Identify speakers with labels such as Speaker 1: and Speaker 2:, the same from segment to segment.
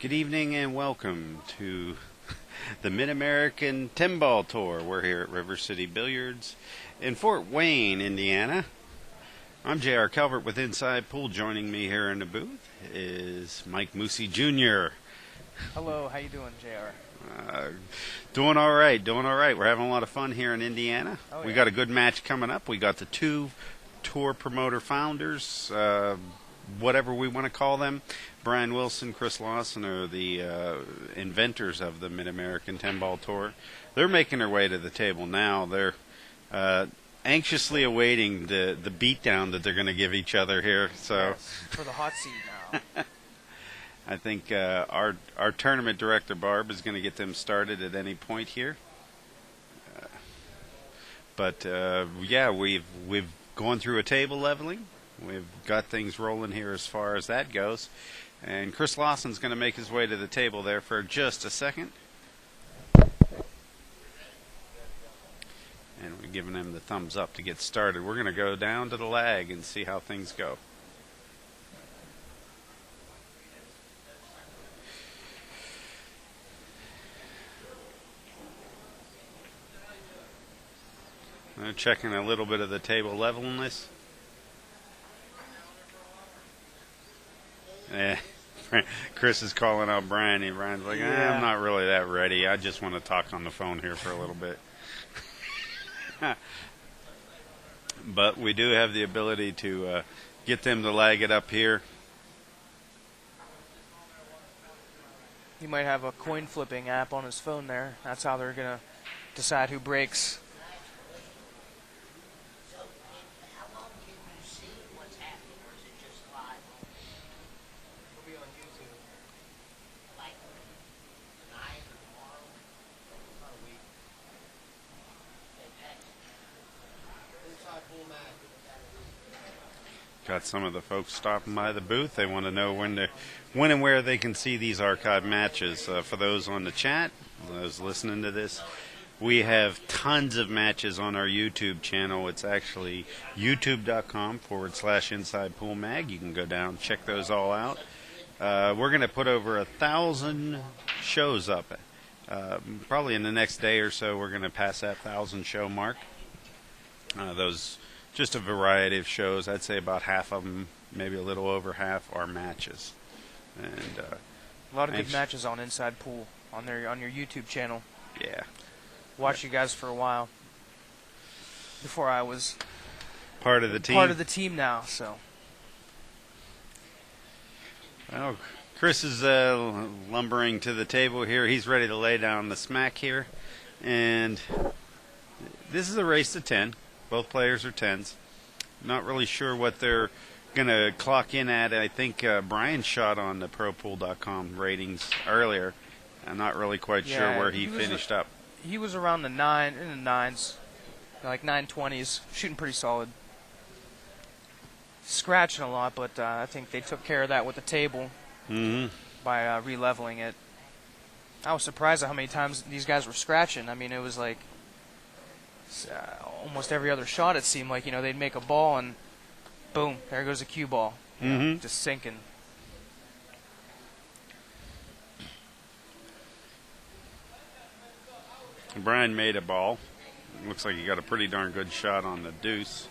Speaker 1: Good evening and welcome to the Mid-American 10-Ball Tour. We're here at River City Billiards in Fort Wayne, Indiana. I'm J.R. Calvert with Inside Pool. Joining me here in the booth is Mike Moosey Jr.
Speaker 2: Hello, how you doing, JR?
Speaker 1: Doing all right. We're having a lot of fun here in Indiana. We got a good match coming up. We got the two tour promoter founders, whatever we want to call them. Brian Wilson, Chris Lawson are the inventors of the Mid-American 10-Ball Tour. They're making their way to the table now. They're anxiously awaiting the beatdown that they're going to give each other here. So
Speaker 2: yes, for the hot seat now.
Speaker 1: I think our tournament director, Barb, is going to get them started at any point here. But we've gone through a table leveling. We've got things rolling here as far as that goes. And Chris Lawson's going to make his way to the table there for just a second. And we're giving him the thumbs up to get started. We're going to go down to the lag and see how things go. Checking a little bit of the table levelness. Chris is calling out Brian, and Brian's like, I'm not really that ready. I just want to talk on the phone here for a little bit. But we do have the ability to get them to lag it up here.
Speaker 2: He might have a coin flipping app on his phone there. That's how they're going to decide who breaks.
Speaker 1: Got some of the folks stopping by the booth. They want to know when and where they can see these archive matches. For those on the chat, those listening to this, we have tons of matches on our YouTube channel. It's actually youtube.com/Inside Pool Mag. You can go down, check those all out. We're going to put over 1,000 shows up. Probably in the next day or so, we're going to pass that 1,000 show mark. Those just a variety of shows. I'd say about half of them, maybe a little over half, are matches. And
Speaker 2: a lot of good matches on Inside Pool on your YouTube channel.
Speaker 1: Yeah.
Speaker 2: Watched you guys for a while before I was
Speaker 1: part of the team.
Speaker 2: Part of the team now, so.
Speaker 1: Well, Chris is lumbering to the table here. He's ready to lay down the smack here. And this is a race to 10. Both players are 10s. Not really sure what they're going to clock in at. I think Brian shot on the ProPool.com ratings earlier. I'm not really quite sure where he finished up.
Speaker 2: He was around the 9s, like 920s, shooting pretty solid. Scratching a lot, but I think they took care of that with the table by re-leveling it. I was surprised at how many times these guys were scratching. I mean, it was like almost every other shot, it seemed like, they'd make a ball and boom, there goes a cue ball, just sinking.
Speaker 1: Brian made a ball. Looks like he got a pretty darn good shot on the deuce.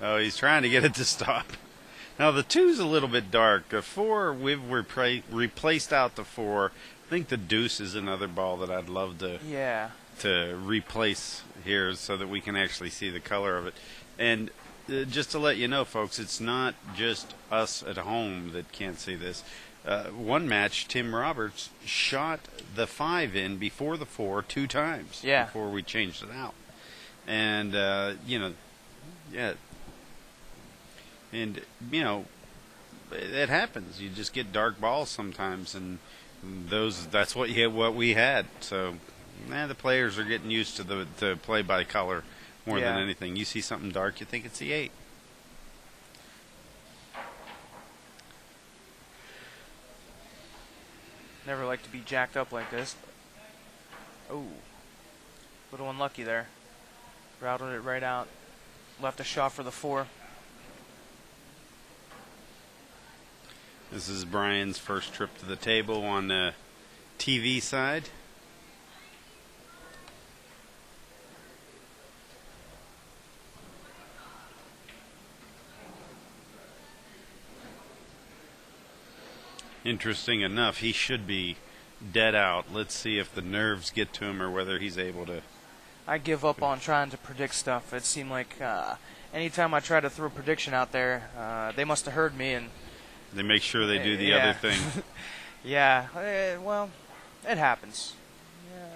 Speaker 1: Oh, he's trying to get it to stop. Now the 2's a little bit dark. The 4, we've replaced out the 4. I think the deuce is another ball that I'd love to replace here so that we can actually see the color of it. And just to let you know, folks, it's not just us at home that can't see this. One match, Tim Roberts shot the 5 in before the 4 2 times before we changed it out. And, it happens. You just get dark balls sometimes, and that's what we had. So the players are getting used to the play by color more than anything. You see something dark, you think it's the 8.
Speaker 2: Never like to be jacked up like this. Oh, little unlucky there. Routed it right out. Left a shot for the 4.
Speaker 1: This is Brian's first trip to the table on the TV side. Interesting enough, he should be dead out. Let's see if the nerves get to him or whether he's able to.
Speaker 2: I give up on trying to predict stuff. It seemed like anytime I try to throw a prediction out there, they must have heard me and
Speaker 1: they make sure they do the other thing.
Speaker 2: Yeah, well, it happens. Yeah,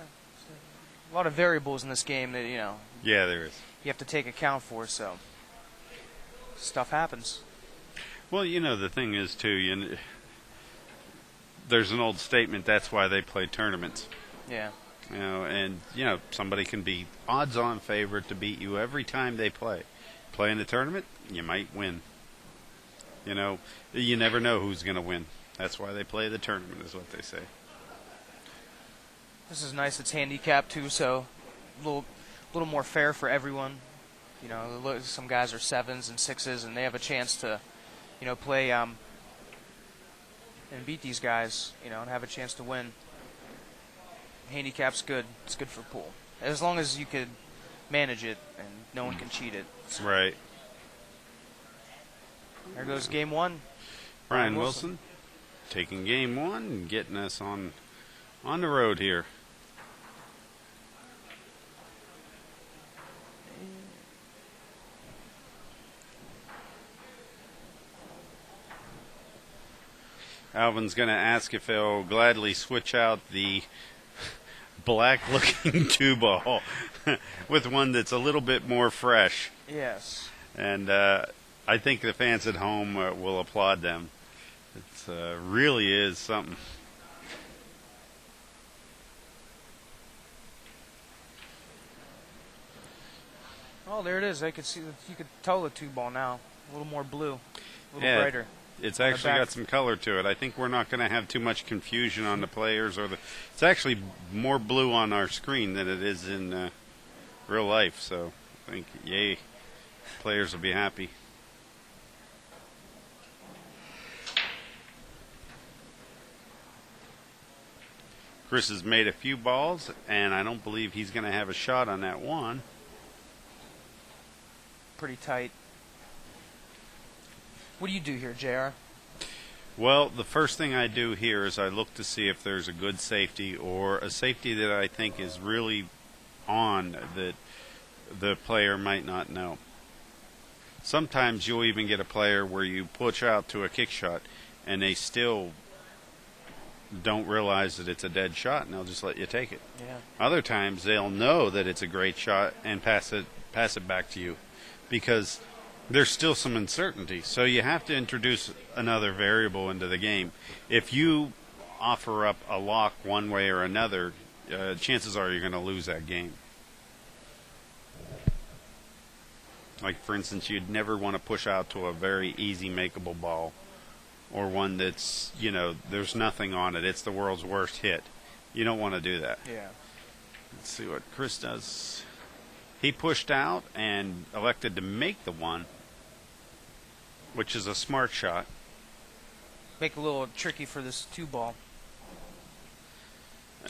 Speaker 2: a lot of variables in this game that
Speaker 1: Yeah, there is.
Speaker 2: You have to take account for, so stuff happens.
Speaker 1: Well, the thing is too. There's an old statement. That's why they play tournaments.
Speaker 2: Yeah.
Speaker 1: And somebody can be odds-on favorite to beat you every time they play. Play in the tournament, you might win. You never know who's going to win. That's why they play the tournament, is what they say.
Speaker 2: This is nice. It's handicapped too, so a little more fair for everyone. Some guys are 7s and 6s, and they have a chance to, play and beat these guys, and have a chance to win. Handicap's good. It's good for pool, as long as you could manage it and no one can cheat it. So.
Speaker 1: Right.
Speaker 2: There goes game one.
Speaker 1: Brian Wilson taking game one and getting us on the road here. Alvin's going to ask if they'll gladly switch out the black-looking 2-ball with one that's a little bit more fresh.
Speaker 2: Yes.
Speaker 1: And I think the fans at home will applaud them. It really is something.
Speaker 2: Oh, there it is. I could see. You could tell the 2-ball now. A little more blue, a little brighter.
Speaker 1: It's actually got some color to it. I think we're not going to have too much confusion on the players it's actually more blue on our screen than it is in real life. So I think, yay, players will be happy. Chris has made a few balls, and I don't believe he's going to have a shot on that one.
Speaker 2: Pretty tight. What do you do here, JR?
Speaker 1: Well, the first thing I do here is I look to see if there's a good safety or a safety that I think is really on that the player might not know. Sometimes you'll even get a player where you push out to a kick shot and they still don't realize that it's a dead shot and they'll just let you take it.
Speaker 2: Yeah.
Speaker 1: Other times they'll know that it's a great shot and pass it back to you because there's still some uncertainty. So you have to introduce another variable into the game. If you offer up a lock one way or another, chances are you're going to lose that game. Like, for instance, you'd never want to push out to a very easy makeable ball or one that's, there's nothing on it. It's the world's worst hit. You don't want to do that.
Speaker 2: Yeah.
Speaker 1: Let's see what Chris does. He pushed out and elected to make the one, which is a smart shot.
Speaker 2: Make it a little tricky for this 2-ball.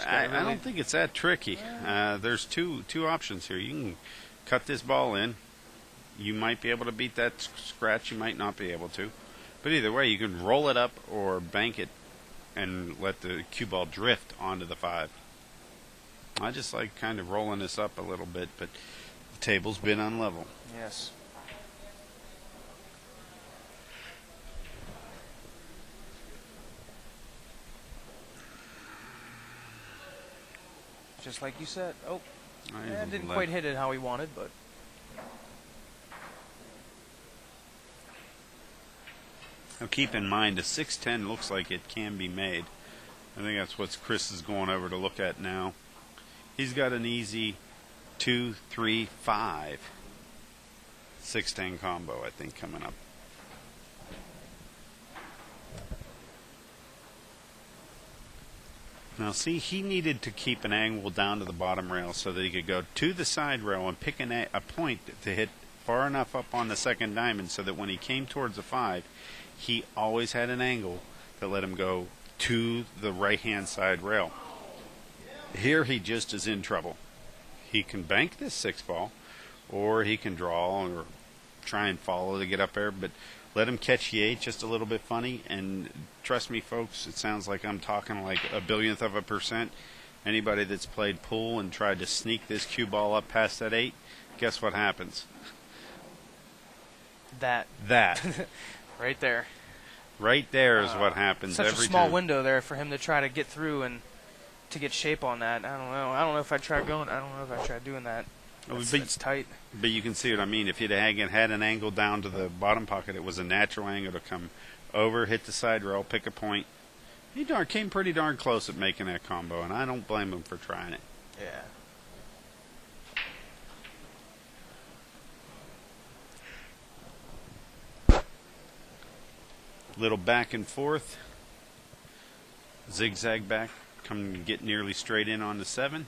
Speaker 1: I don't think it's that tricky. There's two options here. You can cut this ball in. You might be able to beat that scratch. You might not be able to. But either way, you can roll it up or bank it and let the cue ball drift onto the 5. I just like kind of rolling this up a little bit, but the table's been unlevel.
Speaker 2: Yes. Just like you said. Oh, didn't quite hit it how he wanted, but.
Speaker 1: Now keep in mind, a 6-10 looks like it can be made. I think that's what Chris is going over to look at now. He's got an easy 2, 3, 5 6-10 combo, I think, coming up. Now, see, he needed to keep an angle down to the bottom rail so that he could go to the side rail and pick a point to hit far enough up on the second diamond so that when he came towards the 5, he always had an angle that let him go to the right-hand side rail. Here he just is in trouble. He can bank this 6-ball, or he can draw or try and follow to get up there, but let him catch the 8 just a little bit funny. And trust me, folks, it sounds like I'm talking like a billionth of a percent. Anybody that's played pool and tried to sneak this cue ball up past that 8, guess what happens? That.
Speaker 2: Right there.
Speaker 1: Right there is what happens
Speaker 2: such
Speaker 1: every time.
Speaker 2: Such a small window there for him to try to get through and to get shape on that. I don't know if I tried doing that. It's tight.
Speaker 1: But you can see what I mean. If you'd had an angle down to the bottom pocket, it was a natural angle to come over, hit the side rail, pick a point. He came pretty darn close at making that combo, and I don't blame him for trying it.
Speaker 2: Yeah.
Speaker 1: Little back and forth. Zigzag back. Come and get nearly straight in on the 7.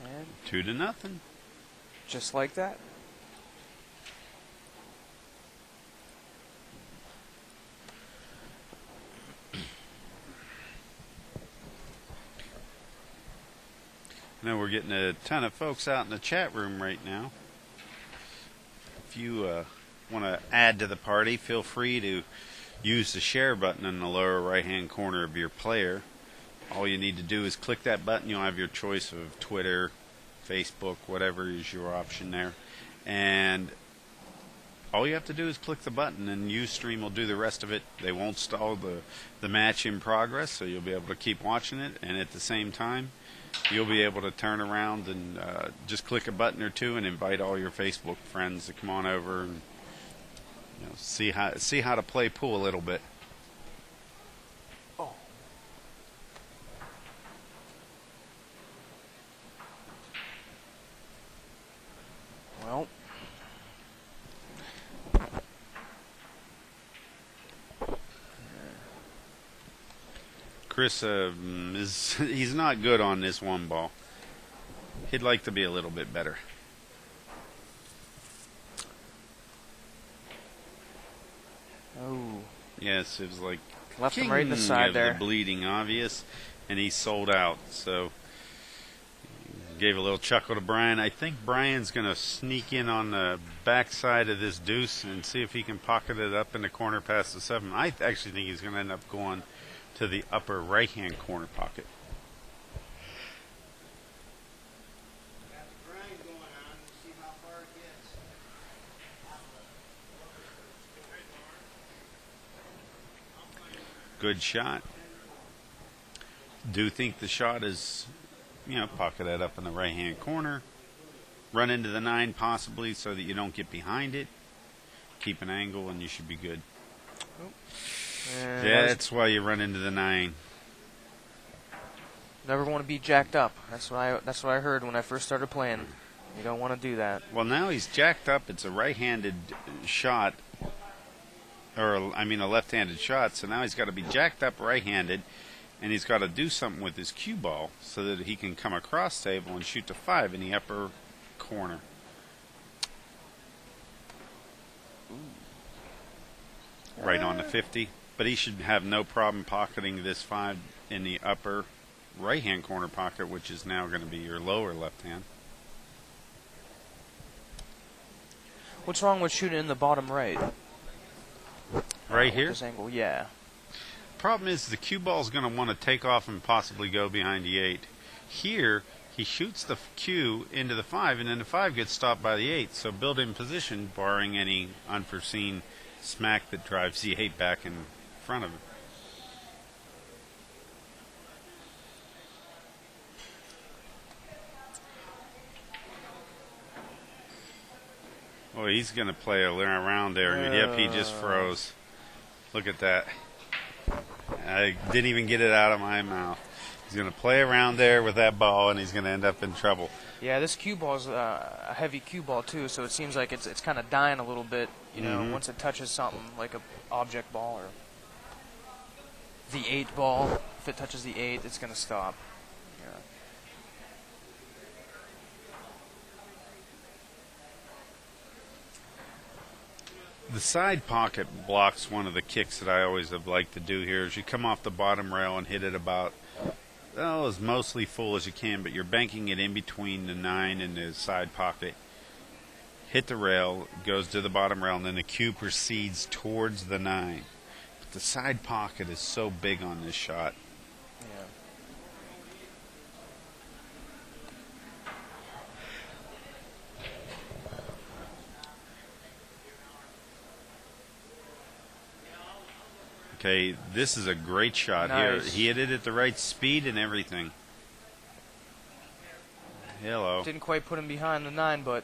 Speaker 2: And
Speaker 1: 2-0.
Speaker 2: Just like that.
Speaker 1: Now we're getting a ton of folks out in the chat room right now. If you want to add to the party, feel free to use the share button in the lower right-hand corner of your player. All you need to do is click that button. You'll have your choice of Twitter, Facebook, whatever is your option there. And all you have to do is click the button, and Ustream will do the rest of it. They won't stall the match in progress, so you'll be able to keep watching it. And at the same time, you'll be able to turn around and just click a button or two and invite all your Facebook friends to come on over and see how to play pool a little bit.
Speaker 2: Oh. Well.
Speaker 1: Chris he's not good on this 1 ball. He'd like to be a little bit better.
Speaker 2: Oh.
Speaker 1: Yes, it was like
Speaker 2: left him right in the side there.
Speaker 1: The bleeding obvious, and he sold out. So gave a little chuckle to Brian. I think Brian's going to sneak in on the backside of this deuce and see if he can pocket it up in the corner past the 7. I actually think he's going to end up going to the upper right-hand corner pocket. Good shot. Do think the shot is, pocket that up in the right-hand corner. Run into the 9 possibly so that you don't get behind it. Keep an angle and you should be good. Oh. That's why you run into the 9.
Speaker 2: Never want to be jacked up. That's what I heard when I first started playing. You don't want to do that.
Speaker 1: Well, now he's jacked up. It's a right-handed shot, or a left-handed shot. So now he's got to be jacked up right-handed, and he's got to do something with his cue ball so that he can come across table and shoot to 5 in the upper corner. Right on the 50. But he should have no problem pocketing this 5 in the upper right-hand corner pocket, which is now going to be your lower left hand.
Speaker 2: What's wrong with shooting in the bottom right?
Speaker 1: Right here?
Speaker 2: This angle, yeah.
Speaker 1: Problem is the cue ball is going to want to take off and possibly go behind the 8. Here, he shoots the cue into the 5, and then the 5 gets stopped by the 8. So build in position, barring any unforeseen smack that drives the 8 back in front of him. Oh, he's going to play around there. Yep, he just froze. Look at that. I didn't even get it out of my mouth. He's going to play around there with that ball, and he's going to end up in trouble.
Speaker 2: Yeah, this cue ball is a heavy cue ball too, so it seems like it's kind of dying a little bit. You know, once it touches something like a object ball or the 8 ball, if it touches the 8, it's going to stop. Yeah.
Speaker 1: The side pocket blocks one of the kicks that I always have liked to do here. Is you come off the bottom rail and hit it about, as mostly full as you can, but you're banking it in between the 9 and the side pocket. Hit the rail, goes to the bottom rail, and then the cue proceeds towards the 9. But the side pocket is so big on this shot.
Speaker 2: Yeah.
Speaker 1: Okay, this is a great shot here. He hit it at the right speed and everything. Hello.
Speaker 2: Didn't quite put him behind the 9, but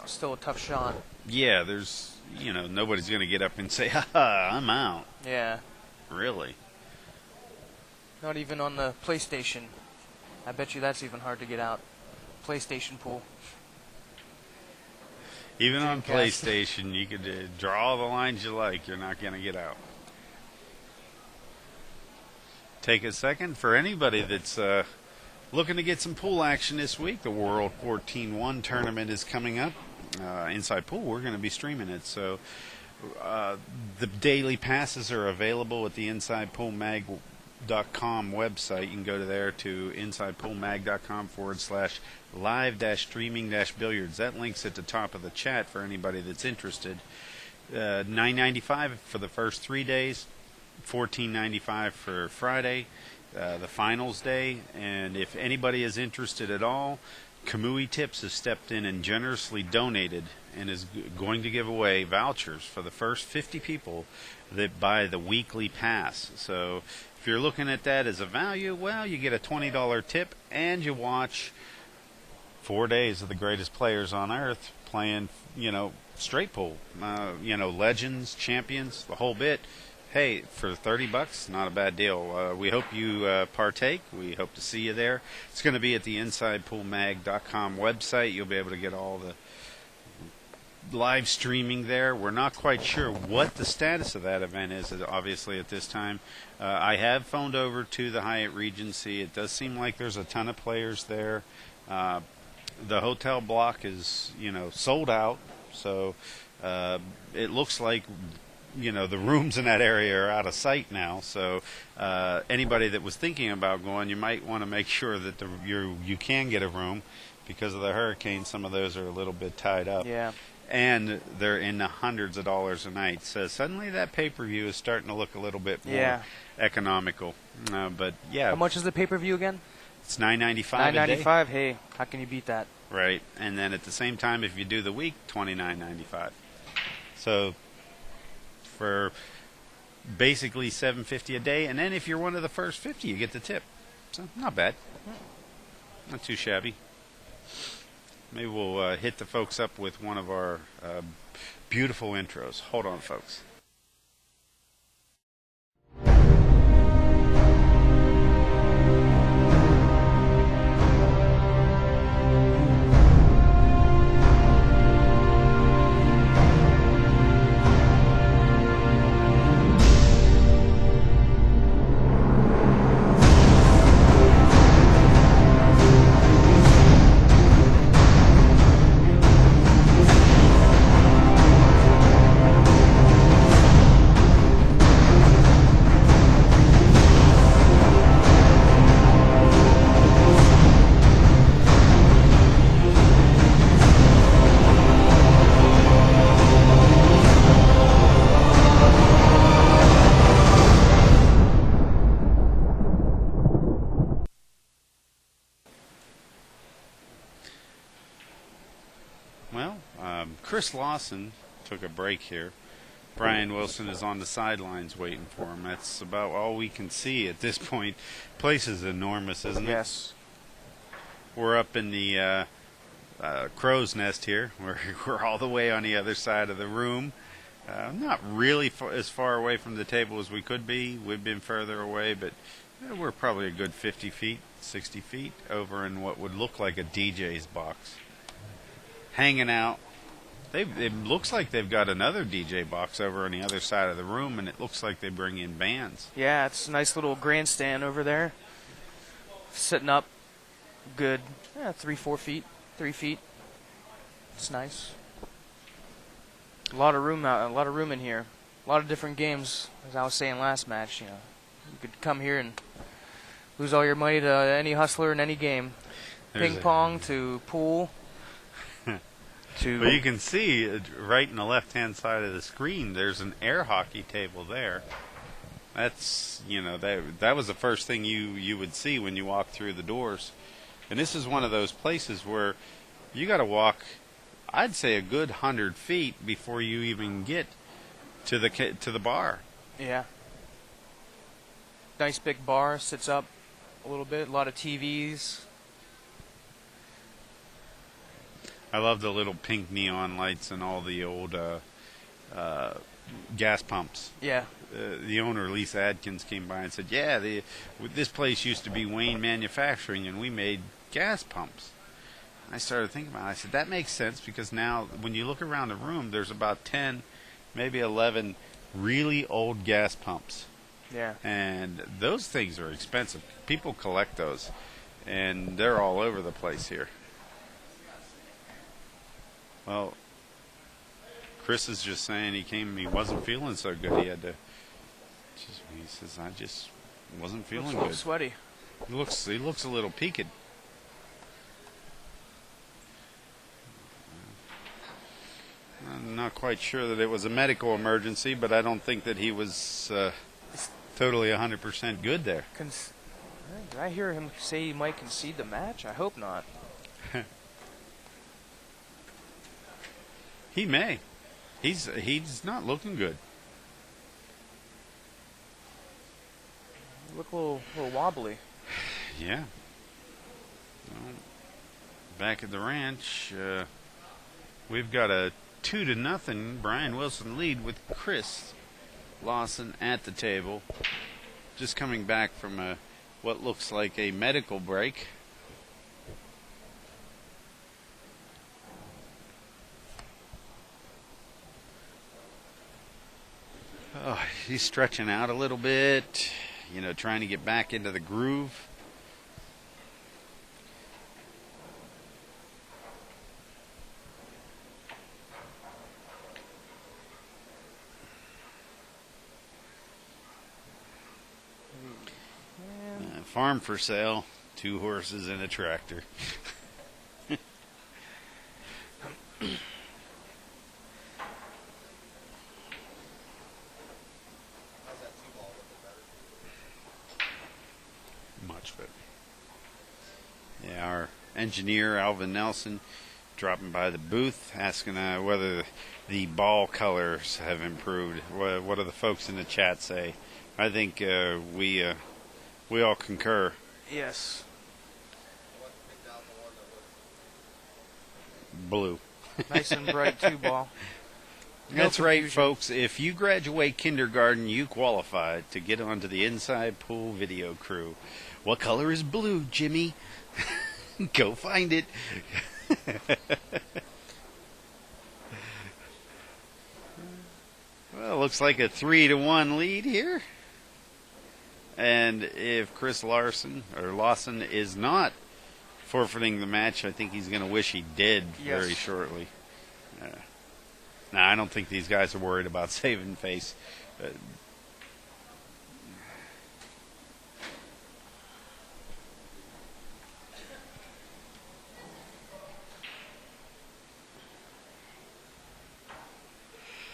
Speaker 2: still a tough shot.
Speaker 1: Yeah, there's, nobody's going to get up and say, ha, I'm out.
Speaker 2: Yeah.
Speaker 1: Really?
Speaker 2: Not even on the PlayStation. I bet you that's even hard to get out. PlayStation pool.
Speaker 1: Even on PlayStation, you could draw all the lines you like. You're not going to get out. Take a second for anybody that's looking to get some pool action this week. The World 14-1 tournament is coming up. Inside Pool, we're going to be streaming it. So the daily passes are available at the InsidePoolMag.com website. You can go to there to InsidePoolMag.com/live-streaming-billiards. That link's at the top of the chat for anybody that's interested. $9.95 for the first 3 days. $14.95 for Friday, the finals day, and if anybody is interested at all, Kamui Tips has stepped in and generously donated and is going to give away vouchers for the first 50 people that buy the weekly pass. So if you're looking at that as a value, well, you get a $20 tip and you watch 4 days of the greatest players on earth playing, straight pool, legends, champions, the whole bit. Hey, for $30, not a bad deal. We hope you partake. We hope to see you there. It's going to be at the InsidePoolMag.com website. You'll be able to get all the live streaming there. We're not quite sure what the status of that event is, obviously, at this time. I have phoned over to the Hyatt Regency. It does seem like there's a ton of players there. The hotel block is, sold out. So it looks like the rooms in that area are out of sight now. So anybody that was thinking about going, you might want to make sure that you can get a room because of the hurricane. Some of those are a little bit tied up.
Speaker 2: Yeah.
Speaker 1: And they're in the hundreds of dollars a night. So suddenly that pay-per-view is starting to look a little bit more economical. But yeah.
Speaker 2: How much is the pay-per-view again?
Speaker 1: It's $9.95
Speaker 2: $9.95. Hey, how can you beat that?
Speaker 1: Right. And then at the same time, if you do the week, $29.95. So for basically $7.50 a day, and then if you're one of the first 50, you get the tip. So not bad, not too shabby. Maybe we'll hit the folks up with one of our beautiful intros. Hold on, folks. Chris Lawson took a break here. Brian Wilson is on the sidelines waiting for him. That's about all we can see at this point. Place is enormous, isn't it?
Speaker 2: Yes.
Speaker 1: We're up in the crow's nest here. We're all the way on the other side of the room. Not really as far away from the table as we could be. We've been further away, but we're probably a good 50 feet, 60 feet over in what would look like a DJ's box. Hanging out. It looks like they've got another DJ box over on the other side of the room, and it looks like they bring in bands.
Speaker 2: Yeah, it's a nice little grandstand over there. Sitting up good 3-4 feet, 3 feet. It's nice. A lot of room in here. A lot of different games. As I was saying last match, you could come here and lose all your money to any hustler in any game. Ping pong to pool.
Speaker 1: But you can see right in the left-hand side of the screen, there's an air hockey table there. That's, that was the first thing you would see when you walk through the doors. And this is one of those places where you got to walk, I'd say, a good 100 feet before you even get to the bar.
Speaker 2: Yeah. Nice big bar, sits up a little bit, a lot of TVs.
Speaker 1: I love the little pink neon lights and all the old gas pumps.
Speaker 2: Yeah.
Speaker 1: The owner, Lisa Adkins, came by and said, this place used to be Wayne Manufacturing, and we made gas pumps. I started thinking about it. I said, that makes sense, because now when you look around the room, there's about 10, maybe 11 really old gas pumps.
Speaker 2: Yeah.
Speaker 1: And those things are expensive. People collect those, and they're all over the place here. Well, Chris is just saying he wasn't feeling so good. He had to, he says, I just wasn't feeling good.
Speaker 2: Looks a little sweaty.
Speaker 1: He looks a little peaked. I'm not quite sure that it was a medical emergency, but I don't think that he was totally 100% good there.
Speaker 2: Did I hear him say he might concede the match? I hope not.
Speaker 1: He may. He's not looking good.
Speaker 2: You look a little wobbly.
Speaker 1: Yeah. Well, back at the ranch, we've got a 2-0 Brian Wilson lead with Chris Lawson at the table. Just coming back from what looks like a medical break. Oh, he's stretching out a little bit, trying to get back into the groove. Farm for sale, 2 horses and a tractor. Much better. Yeah, our engineer, Alvin Nelson, dropping by the booth, asking whether the ball colors have improved. What do the folks in the chat say? I think we all concur.
Speaker 2: Yes.
Speaker 1: Blue.
Speaker 2: Nice and bright 2-ball.
Speaker 1: No That's confusion. Right, folks. If you graduate kindergarten, you qualify to get onto the Inside Pool video crew. What color is blue, Jimmy? Go find it. Well, looks like a 3-1 lead here. And if Chris Lawson is not forfeiting the match, I think he's going to wish he did very shortly. Now, I don't think these guys are worried about saving face.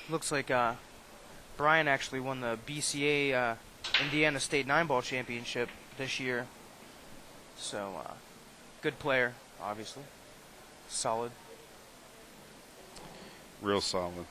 Speaker 2: Looks like Brian actually won the BCA Indiana State 9-ball championship this year. So, good player, obviously. Solid.
Speaker 1: Real solid.